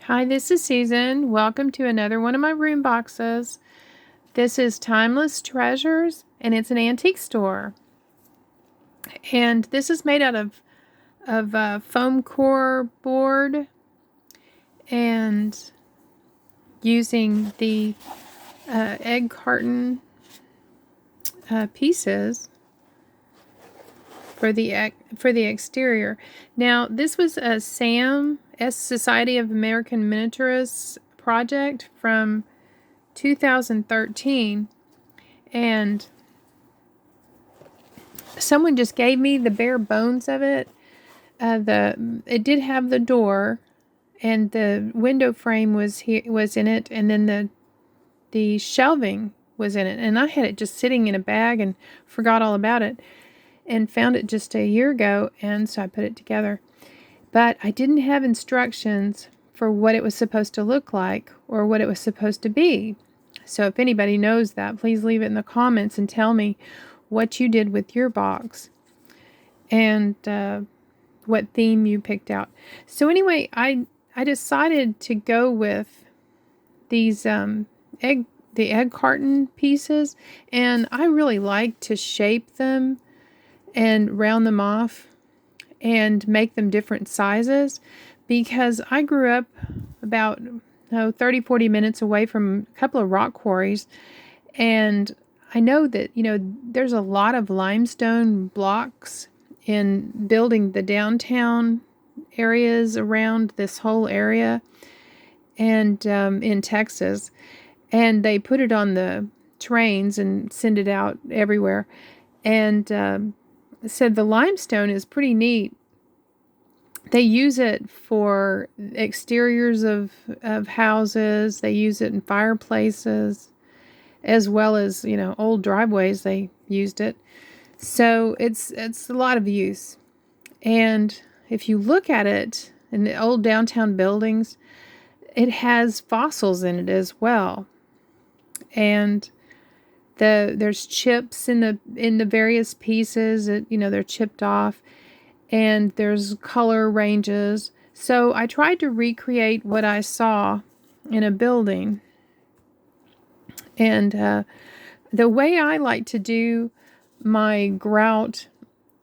Hi, this is Susan. Welcome to another one of my room boxes. This is Timeless Treasures, and it's an antique store. And this is made out of foam core board and using the egg carton pieces for the exterior. Now, this was a Society of American Miniaturists project from 2013, and someone just gave me the bare bones of it. It did have the door, and the window frame was in it, and then the shelving was in it, and I had it just sitting in a bag and forgot all about it, and found it just a year ago, and so I put it together. But I didn't have instructions for what it was supposed to look like or what it was supposed to be. So if anybody knows that, please leave it in the comments and tell me what you did with your box and what theme you picked out. So anyway, I decided to go with these egg carton pieces, and I really like to shape them and round them off and make them different sizes, because I grew up about 30-40 minutes away from a couple of rock quarries, and I know that there's a lot of limestone blocks in building the downtown areas around this whole area, and in Texas, and they put it on the trains and send it out everywhere. And said the limestone is pretty neat. They use it for exteriors of houses. They use it in fireplaces, as well as old driveways. They used it, so it's a lot of use. And if you look at it in the old downtown buildings, it has fossils in it as well, and there's chips in the various pieces. They're chipped off, and there's color ranges. So I tried to recreate what I saw in a building. And the way I like to do my grout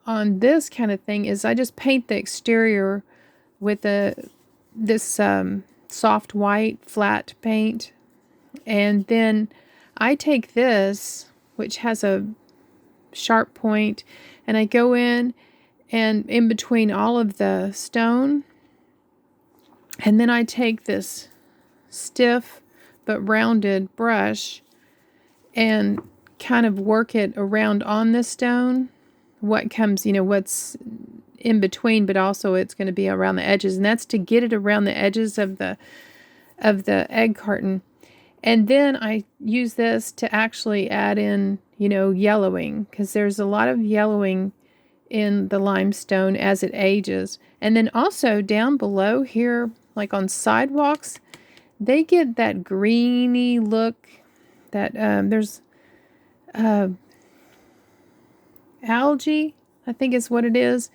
on this kind of thing is I just paint the exterior with this soft white flat paint, and then I take this, which has a sharp point, and I go in and in between all of the stone, and then I take this stiff but rounded brush and kind of work it around on the stone, what comes, what's in between, but also it's going to be around the edges, and that's to get it around the edges of the egg carton. And then I use this to actually add in, yellowing, because there's a lot of yellowing in the limestone as it ages. And then also down below here, like on sidewalks, they get that greeny look that there's algae, I think is what it is.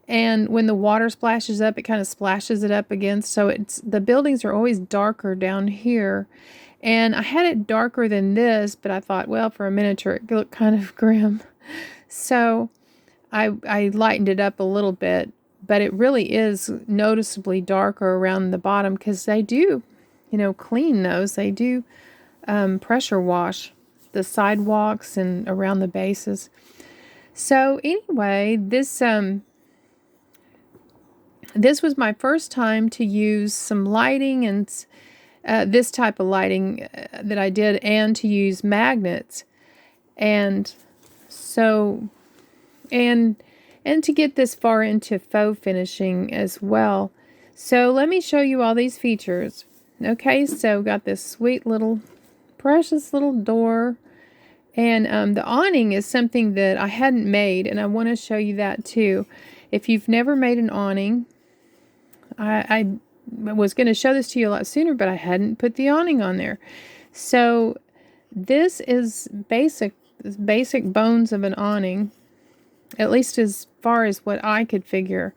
And when the water splashes up, it kind of splashes it up against. So the buildings are always darker down here. And I had it darker than this, but I thought, well, for a miniature, it looked kind of grim. So I lightened it up a little bit, but it really is noticeably darker around the bottom, because they do, clean those. They do pressure wash the sidewalks and around the bases. So anyway, this was my first time to use some lighting and this type of lighting that I did, and to use magnets, and so and to get this far into faux finishing as well. So let me show you all these features. Okay, so got this sweet little precious little door, and the awning is something that I hadn't made, and I want to show you that too. If you've never made an awning, I was going to show this to you a lot sooner, but I hadn't put the awning on there. So this is basic bones of an awning, at least as far as what I could figure.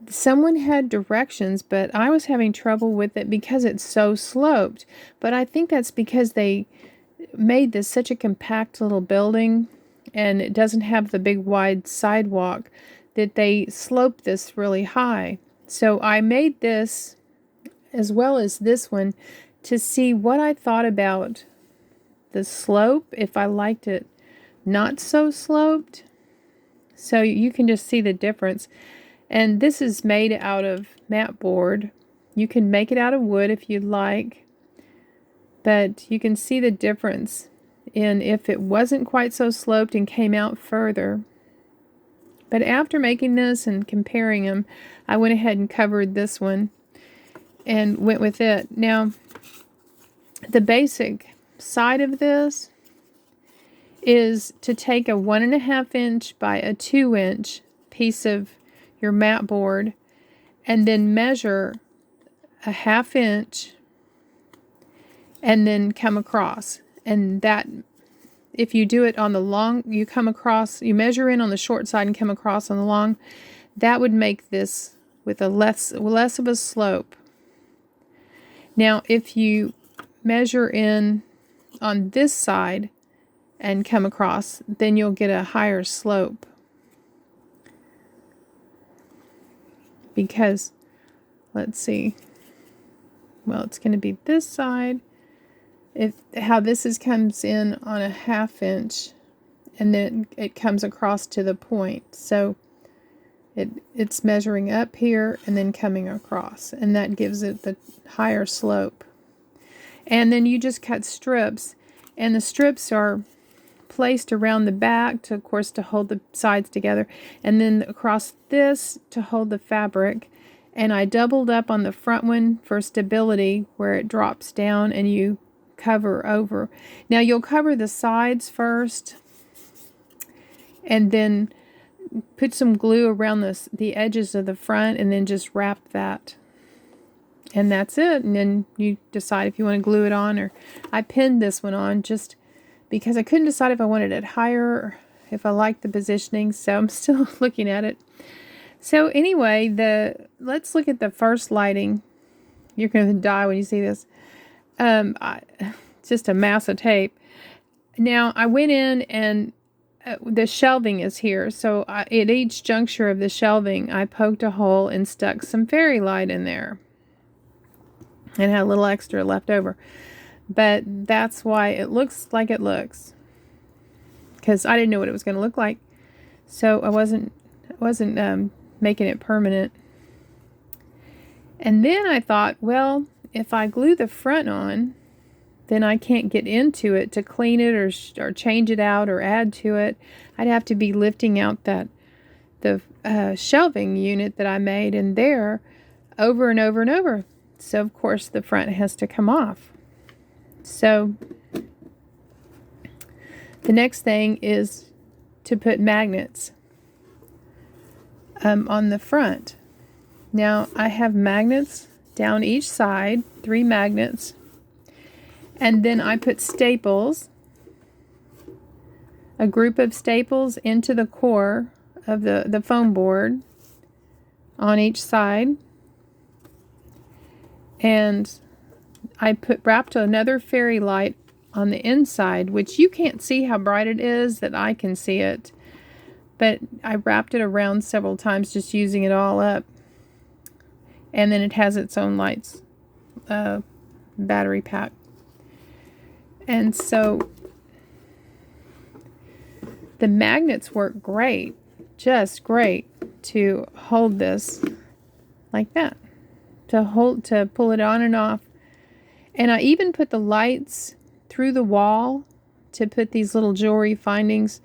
Someone had directions, but I was having trouble with it because it's so sloped. But I think that's because they made this such a compact little building, and it doesn't have the big wide sidewalk, that they sloped this really high. So I made this as well as this one to see what I thought about the slope, if I liked it not so sloped. So you can just see the difference. And this is made out of mat board. You can make it out of wood if you'd like, but you can see the difference in if it wasn't quite so sloped and came out further. But after making this and comparing them, I went ahead and covered this one and went with it. Now, the basic side of this is to take a 1.5 inch by a 2 inch piece of your mat board and then measure a 1/2 inch and then come across. And that, if you do it on the long, you come across, you measure in on the short side and come across on the long, that would make this with a less of a slope. Now, if you measure in on this side and come across, then you'll get a higher slope. Because, let's see, well, it's going to be this side. How this comes in on a 1/2 inch, and then it comes across to the point. So it's measuring up here and then coming across, and that gives it the higher slope. And then you just cut strips, and the strips are placed around the back to, of course, to hold the sides together, and then across this to hold the fabric. And I doubled up on the front one for stability, where it drops down and you cover over. Now you'll cover the sides first, and then put some glue around the edges of the front, and then just wrap that. And that's it. And then you decide if you want to glue it on, or I pinned this one on just because I couldn't decide if I wanted it higher or if I liked the positioning, so I'm still looking at it. So anyway, let's look at the first lighting. You're going to die when you see this. It's just a mass of tape. Now, I went in and the shelving is here, so at each juncture of the shelving, I poked a hole and stuck some fairy light in there and had a little extra left over. But that's why it looks like it looks, because I didn't know what it was going to look like, so I wasn't making it permanent. And then I thought, well, if I glue the front on, then I can't get into it to clean it or change it out or add to it. I'd have to be lifting out the shelving unit that I made in there over and over and over. So of course the front has to come off. So the next thing is to put magnets on the front. Now I have magnets down each side, 3 magnets, and then I put staples, a group of staples into the core of the foam board on each side, and I wrapped another fairy light on the inside, which you can't see how bright it is, that I can see it, but I wrapped it around several times, just using it all up. And then it has its own lights, battery pack. And so the magnets work great, just great, to hold this like that, to pull it on and off. And I even put the lights through the wall to put these little jewelry findings,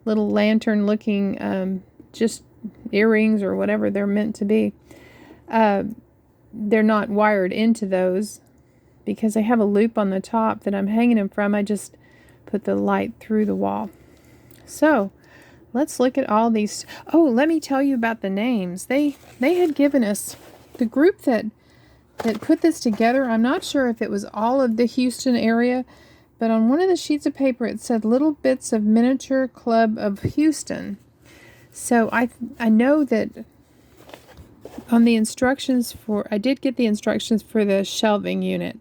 little lantern looking, just earrings or whatever they're meant to be. They're not wired into those because they have a loop on the top that I'm hanging them from. I just put the light through the wall. So let's look at all these. Oh, let me tell you about the names. They had given us, the group that put this together, I'm not sure if it was all of the Houston area, but on one of the sheets of paper it said Little Bits of Miniature Club of Houston. So I know that on the instructions for, I did get the instructions for the shelving unit.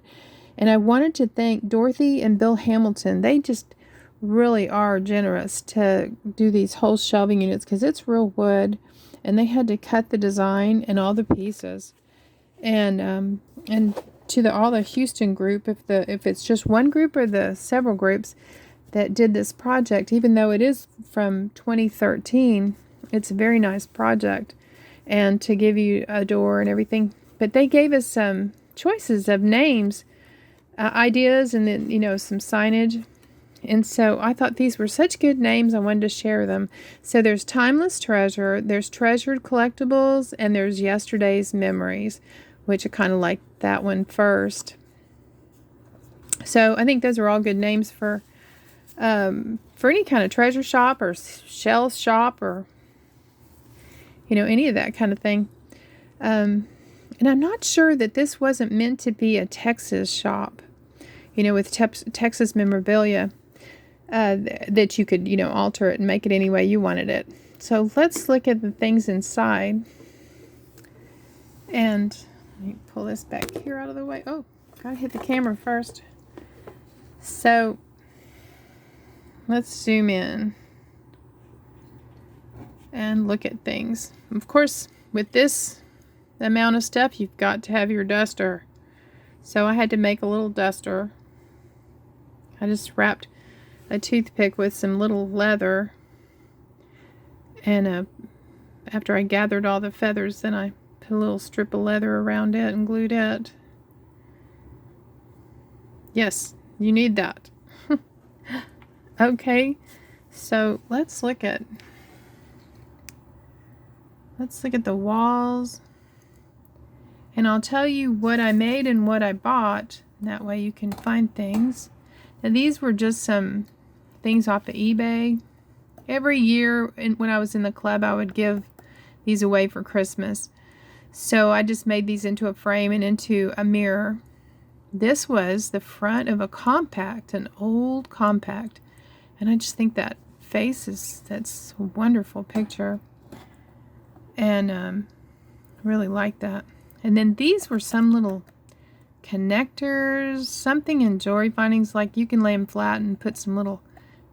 And I wanted to thank Dorothy and Bill Hamilton. They just really are generous to do these whole shelving units because it's real wood, and they had to cut the design and all the pieces. And to all the Houston group, if it's just one group or the several groups that did this project, even though it is from 2013, it's a very nice project, and to give you a door and everything. But they gave us some choices of names, ideas, and then, you know, some signage. And so I thought these were such good names, I wanted to share them. So there's Timeless Treasure, there's Treasured Collectibles, and there's Yesterday's Memories, which I kind of like that one first. So I think those are all good names for any kind of treasure shop or shell shop, or, you know, any of that kind of thing. And I'm not sure that this wasn't meant to be a Texas shop, you know, with Texas memorabilia, that you could, you know, alter it and make it any way you wanted it. So let's look at the things inside. And let me pull this back here out of the way. Oh, gotta hit the camera first. So let's zoom in and look at things. Of course, with this amount of stuff, you've got to have your duster. So I had to make a little duster. I just wrapped a toothpick with some little leather, and after I gathered all the feathers, then I put a little strip of leather around it and glued it. Yes, you need that. Okay, so let's look at the walls, and I'll tell you what I made and what I bought. That way you can find things. Now these were just some things off of eBay. Every year when I was in the club, I would give these away for Christmas. So I just made these into a frame and into a mirror. This was the front of a compact, an old compact. And I just think that that's a wonderful picture. And really like that. And then these were some little connectors, something in jewelry findings, like you can lay them flat and put some little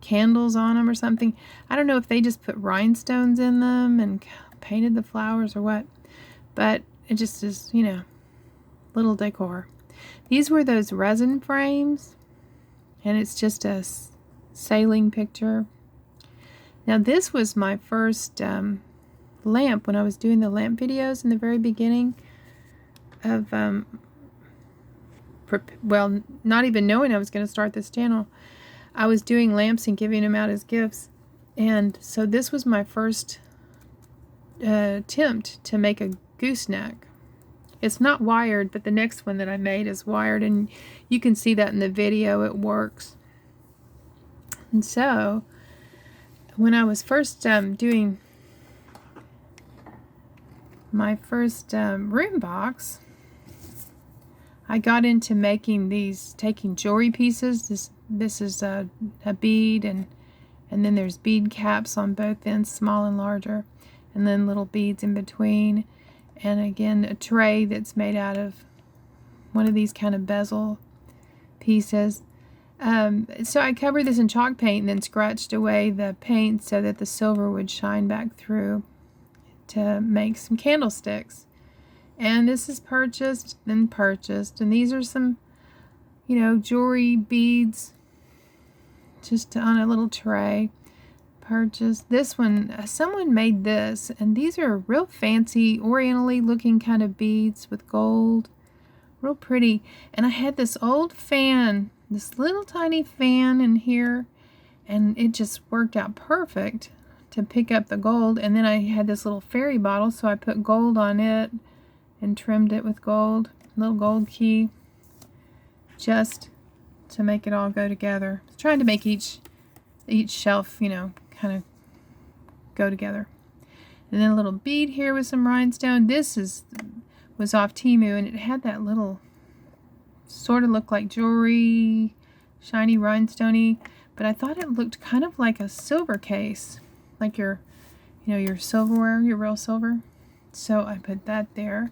candles on them or something. I don't know if they just put rhinestones in them and painted the flowers or what, but it just is, you know, little decor. These were those resin frames, and it's just a sailing picture. Now this was my first lamp when I was doing the lamp videos in the very beginning of well, not even knowing I was going to start this channel. I was doing lamps and giving them out as gifts, and so this was my first attempt to make a gooseneck. It's not wired, but the next one that I made is wired, and you can see that in the video. It works. And so when I was first doing my first room box, I got into making these, taking jewelry pieces. This is a bead, and then there's bead caps on both ends, small and larger, and then little beads in between, and again a tray that's made out of one of these kind of bezel pieces. So I covered this in chalk paint and then scratched away the paint so that the silver would shine back through to make some candlesticks. And this is purchased, then purchased. And these are some, you know, jewelry beads just on a little tray. Purchased. This one, someone made this. And these are real fancy, orientally looking kind of beads with gold. Real pretty. And I had this old fan, this little tiny fan in here. And it just worked out perfect to pick up the gold. And then I had this little fairy bottle, so I put gold on it and trimmed it with gold, little gold key, just to make it all go together. I was trying to make each shelf, you know, kind of go together. And then a little bead here with some rhinestone. This was off Temu, and it had that little, sort of looked like jewelry, shiny rhinestoney, but I thought it looked kind of like a silver case, like your, you know, your silverware, your real silver. So I put that there.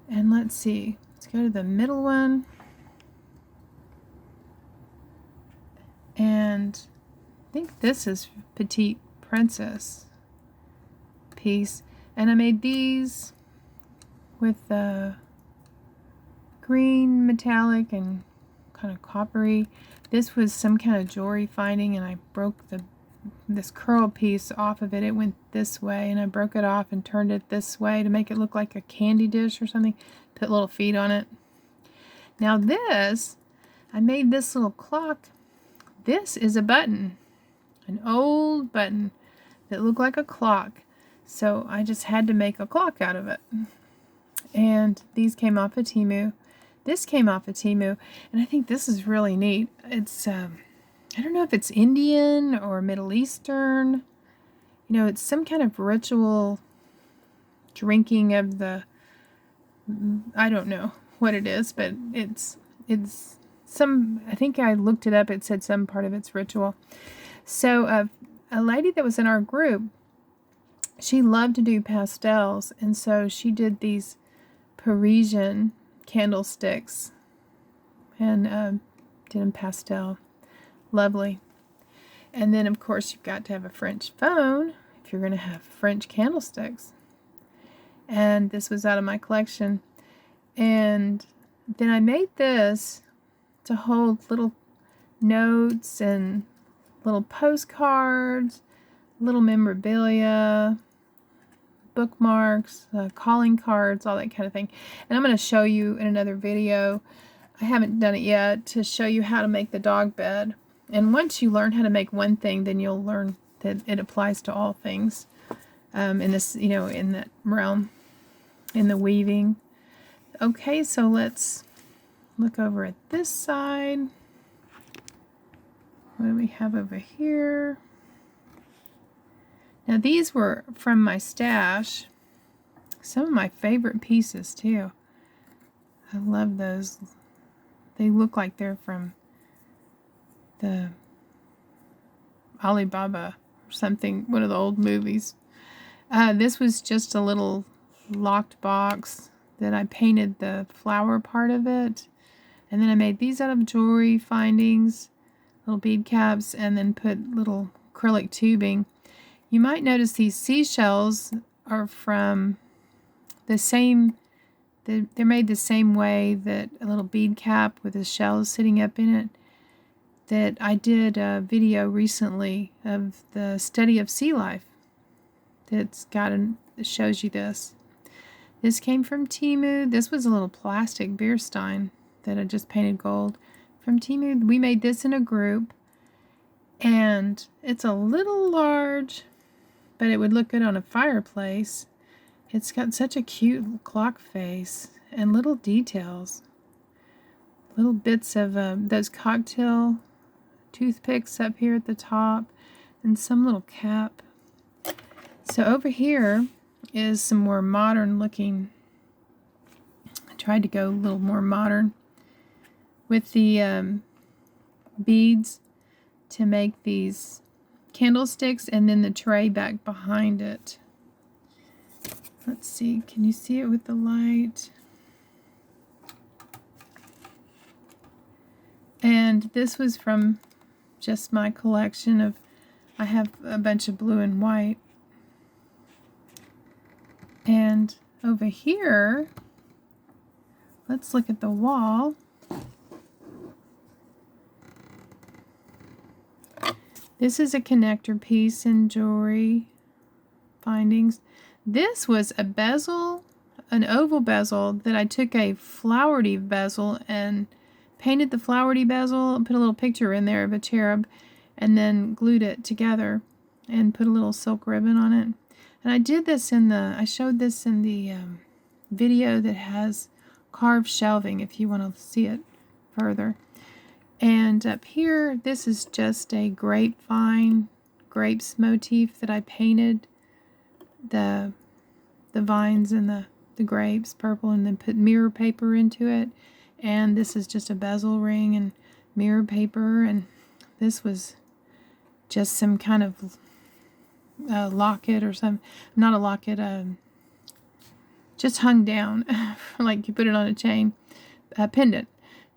And let's see, let's go to the middle one. And I think this is Petite Princess piece. And I made these with the green metallic and kind of coppery. This was some kind of jewelry finding, and I broke this curl piece off of it. It went this way, and I broke it off and turned it this way to make it look like a candy dish or something. Put little feet on it. Now this, I made this little clock. This is a button, an old button that looked like a clock. So I just had to make a clock out of it. And these came off of Temu. This came off of Temu, and I think this is really neat. It's, I don't know if it's Indian or Middle Eastern. You know, it's some kind of ritual drinking of the, I don't know what it is, but it's some, I think I looked it up, it said some part of it's ritual. So a lady that was in our group, she loved to do pastels, and so she did these Parisian candlesticks and did in pastel. Lovely. And then of course you've got to have a French phone if you're going to have French candlesticks. And this was out of my collection. And then I made this to hold little notes and little postcards, little memorabilia, bookmarks, calling cards, all that kind of thing. And I'm going to show you in another video. I haven't done it yet, to show you how to make the dog bed. And once you learn how to make one thing, then you'll learn that it applies to all things in this, you know, in that realm, in the weaving. Okay, so let's look over at this side. What do we have over here? Now these were from my stash. Some of my favorite pieces too. I love those. They look like they're from the Alibaba or something, one of the old movies. This was just a little locked box that I painted the flower part of it. And then I made these out of jewelry findings, little bead caps, and then put little acrylic tubing. You might notice these seashells are from the same, they're made the same way, that a little bead cap with the shells sitting up in it, that I did a video recently of the study of sea life that shows you this. This came from Temu. This was a little plastic beer stein that I just painted gold from Temu. We made this in a group, and it's a little large, but it would look good on a fireplace. It's got such a cute clock face and little details. Little bits of those cocktail toothpicks up here at the top, and some little cap. So over here is some more modern looking. I tried to go a little more modern with the beads to make these candlesticks, and then the tray back behind it. Let's see, can you see it with the light? And this was from just my collection of, I have a bunch of blue and white. And over here, let's look at the wall. This is a connector piece in jewelry findings. This was a bezel, an oval bezel that I took a flowery bezel and painted the flowery bezel, put a little picture in there of a cherub, and then glued it together and put a little silk ribbon on it. And I did this I showed this in the video that has carved shelving if you want to see it further. And up here, this is just a grapevine, grapes motif that I painted the vines and the grapes purple, and then put mirror paper into it. And this is just a bezel ring and mirror paper, and this was just some kind of locket or some, not a locket, just hung down, like you put it on a chain, a pendant.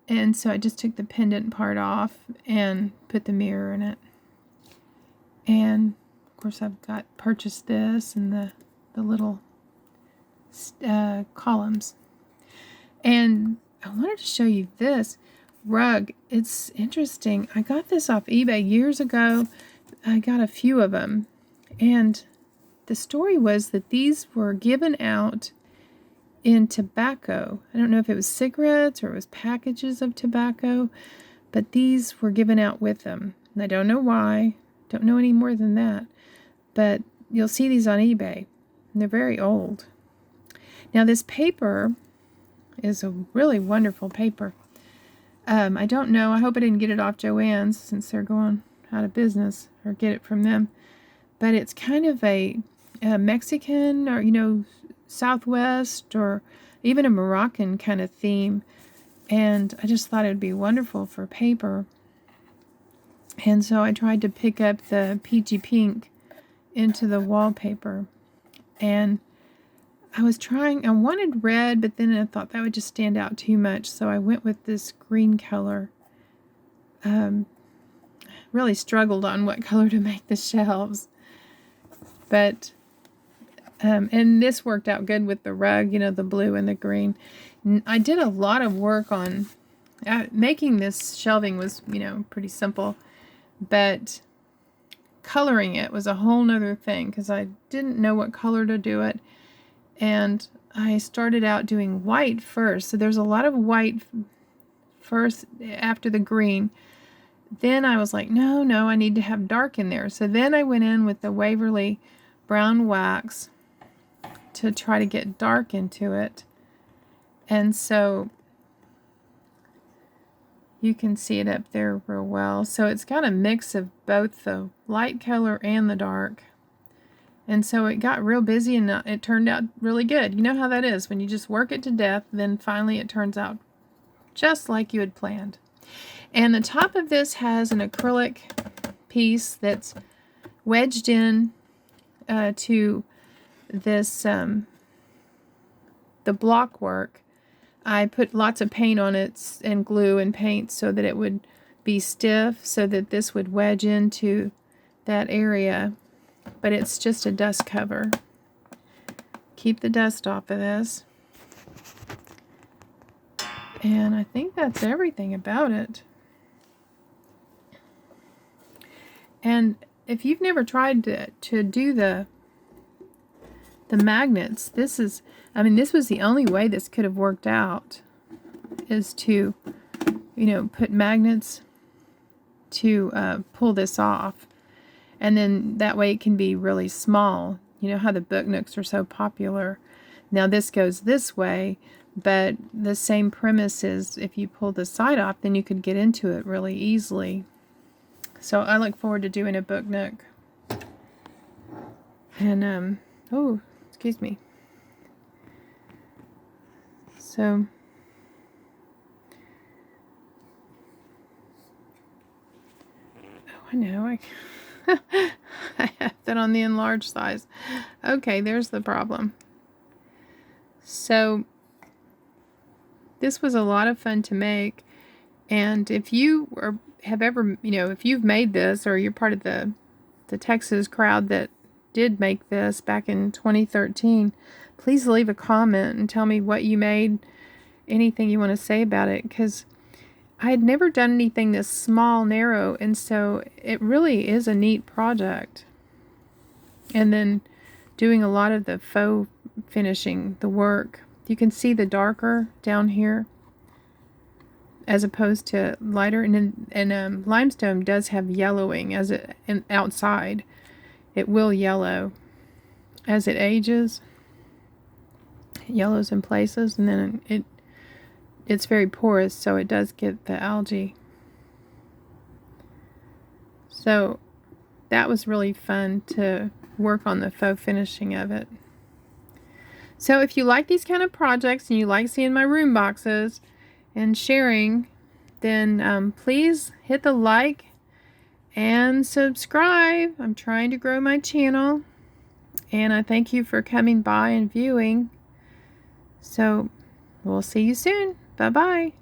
And so I just took the pendant part off and put the mirror in it. And of course I've purchased this and the little columns. And I wanted to show you this rug. It's interesting. I got this off eBay years ago. I got a few of them. And the story was that these were given out in tobacco. I don't know if it was cigarettes or it was packages of tobacco, but these were given out with them. And I don't know why. Don't know any more than that. But you'll see these on eBay. And they're very old. Now this paper is a really wonderful paper. I don't know. I hope I didn't get it off Joann's since they're going out of business, or get it from them. But it's kind of a Mexican, or Southwest, or even a Moroccan kind of theme. And I just thought it would be wonderful for paper. And so I tried to pick up the peachy pink into the wallpaper. And I wanted red, but then I thought that would just stand out too much. So I went with this green color. Really struggled on what color to make the shelves. But and this worked out good with the rug, the blue and the green. I did a lot of work on making this shelving was, pretty simple, but coloring it was a whole nother thing because I didn't know what color to do it. And I started out doing white first. So there's a lot of white first after the green. Then I was like, no, I need to have dark in there. So then I went in with the Waverly brown wax to try to get dark into it. And so you can see it up there real well. So it's got a mix of both the light color and the dark. And so it got real busy and it turned out really good. You know how that is. When you just work it to death, then finally it turns out just like you had planned. And the top of this has an acrylic piece that's wedged in to this, the block work. I put lots of paint on it and glue and paint so that it would be stiff, so that this would wedge into that area. But it's just a dust cover. Keep the dust off of this. And I think that's everything about it. And if you've never tried to do the magnets, this was the only way this could have worked out, is to, put magnets to pull this off. And then that way it can be really small. You know how the booknooks are so popular. Now this goes this way, but the same premise is if you pull the side off, then you could get into it really easily. So I look forward to doing a booknook. And, oh, excuse me. So, I know, I have that on the enlarged size. Okay, there's the problem. So, this was a lot of fun to make. And if you have ever, if you've made this, or you're part of the Texas crowd that did make this back in 2013, please leave a comment and tell me what you made, anything you want to say about it, because I had never done anything this small, narrow, and so it really is a neat project. And then doing a lot of the faux finishing, the work. You can see the darker down here as opposed to lighter, and limestone does have yellowing outside. It will yellow as it ages. It yellows in places, and then it's very porous, so it does get the algae. So that was really fun to work on the faux finishing of it. So if you like these kind of projects and you like seeing my room boxes and sharing, then please hit the like and subscribe. I'm trying to grow my channel, and I thank you for coming by and viewing. So we'll see you soon. Bye-bye.